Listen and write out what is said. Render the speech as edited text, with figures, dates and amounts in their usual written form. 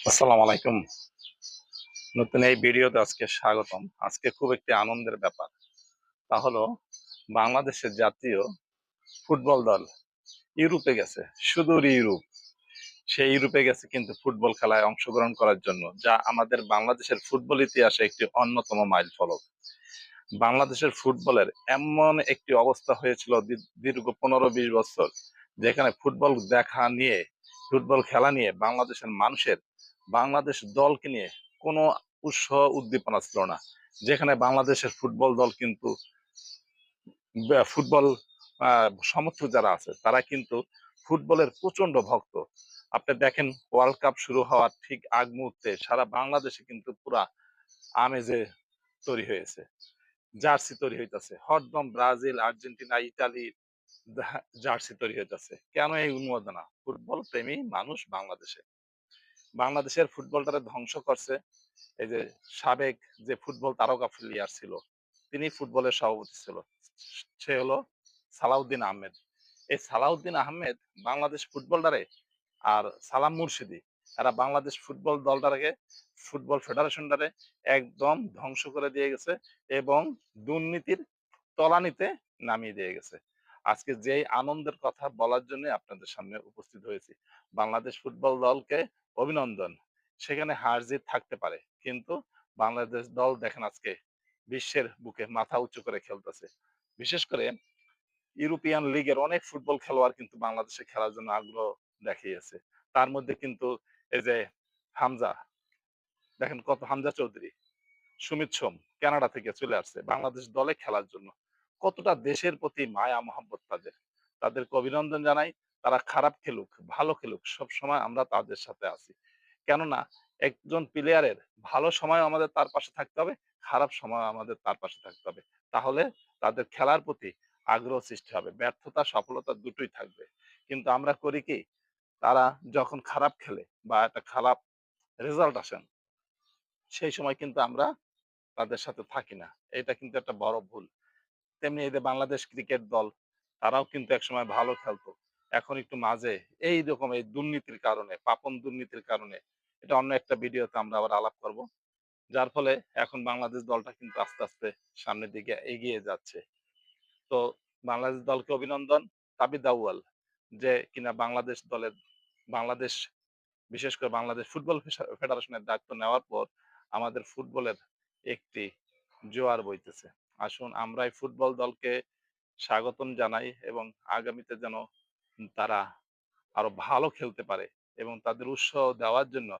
আসসালামু আলাইকুম। নতুন এই ভিডিওতে আজকে স্বাগতম। আজকে খুব একটি আনন্দের ব্যাপার। তা হলো বাংলাদেশের জাতীয় ফুটবল দল ইউরোপে গেছে। সুদূর ইউরোপ। সেই ইউরোপে গেছে কিন্তু ফুটবল খেলায় অংশগ্রহণ করার জন্য, যা আমাদের বাংলাদেশের ফুটবল ইতিহাসে একটি অন্যতম মাইলফলক। বাংলাদেশের ফুটবলের এমন একটি অবস্থা হয়েছিল দীর্ঘ 15-20 বছর, যেখানে ফুটবল দেখা নিয়ে, ফুটবল খেলা নিয়ে বাংলাদেশের মানুষের, বাংলাদেশ দলকে নিয়ে কোনো উৎসাহ উদ্দীপনা ছিল না। যেখানে বাংলাদেশের ফুটবল দল কিন্তু ফুটবল সমর্থক যারা আছে তারা কিন্তু ফুটবলের প্রচন্ড ভক্ত। আপনি দেখেন, ওয়ার্ল্ড কাপ শুরু হওয়ার ঠিক আগ মুহূর্তে সারা বাংলাদেশে কিন্তু পুরা আমেজে তৈরি হয়েছে। জার্সি তৈরি হইতেছে হরদম, ব্রাজিল, আর্জেন্টিনা, ইতালি জার্সি তৈরি হইতেছে। কেন এই উন্মাদনা? ফুটবল প্রেমী মানুষ বাংলাদেশে। বাংলাদেশের ফুটবলটারে ধ্বংস করছে এই যে সাবেক যে ফুটবল তারকা প্লেয়ার ছিল, তিনি ফুটবলের সভাপতি ছিল, সে হলো সালাউদ্দিন আহমেদ। এই সালাউদ্দিন আহমেদ বাংলাদেশ ফুটবলটারে, আর সালাম মুর্শিদি, এরা বাংলাদেশ ফুটবল দলটাকে, ফুটবল ফেডারেশনটারে একদম ধ্বংস করে দিয়ে গেছে এবং দুর্নীতির তলানিতে নামিয়ে দিয়ে গেছে। আজকে যেই আনন্দের কথা বলার জন্য আপনাদের সামনে উপস্থিত হয়েছি। বাংলাদেশ ফুটবল দলকে অভিনন্দন। সেখানে হার জিত থাকতে পারে, কিন্তু বাংলাদেশ দল দেখেন আজকে বিশ্বের বুকে মাথা উঁচু করে খেলতেছে। বিশেষ করে ইউরোপিয়ান লিগের অনেক ফুটবল খেলোয়াড় কিন্তু বাংলাদেশে খেলার জন্য আগ্রহ দেখিয়েছে। তার মধ্যে কিন্তু এই যে হামজা, দেখেন কত, হামজা চৌধুরী, সুমিত সোম কানাডা থেকে চলে আসছে বাংলাদেশ দলে খেলার জন্য। কতটা দেশের প্রতি মায়া মহব্বত তাদের, তাদেরকে অভিনন্দন জানাই। তারা খারাপ খেলুক ভালো খেলুক, সব সময় আমরা তাদের সাথে আছি। কেননা একজন প্লেয়ারের ভালো সময় আমাদের তার পাশে থাকতে হবে, খারাপ সময় আমাদের তার পাশে থাকতে হবে। তাহলে তাদের খেলার প্রতি আগ্রহ সৃষ্টি হবে। ব্যর্থতা সফলতা দুটোই থাকবে। কিন্তু আমরা করি কি, তারা যখন খারাপ খেলে বা একটা খারাপ রেজাল্ট আসেন, সেই সময় কিন্তু আমরা তাদের সাথে থাকি না। এটা কিন্তু একটা বড় ভুল। তেমনি এই যে বাংলাদেশ ক্রিকেট দল, তারাও কিন্তু একসময় ভালো খেলতো। এখন একটু মাঝে এইরকম এই দুর্নীতির কারণে, পাপন দুর্নীতির কারণে, এটা অন্য একটা ভিডিওতে আমরা আবার আলাপ করব। যার ফলে এখন বাংলাদেশ দলটা কিন্তু আস্তে, আস্তে সামনের দিকে এগিয়ে যাচ্ছে। তো বাংলাদেশ দলকে অভিনন্দন। তাবিদ আউয়াল, যে কিনা বাংলাদেশ দলের, বাংলাদেশ, বিশেষ করে বাংলাদেশ ফুটবল ফেডারেশনের দায়িত্ব নেওয়ার পর আমাদের ফুটবলের একটি জোয়ার বইতেছে। আসুন আমরা এই ফুটবল দলকে স্বাগতম জানাই এবং আগামীতে যেন তারা আরো ভালো খেলতে পারে এবং তাদের উৎসাহ দেওয়ার জন্য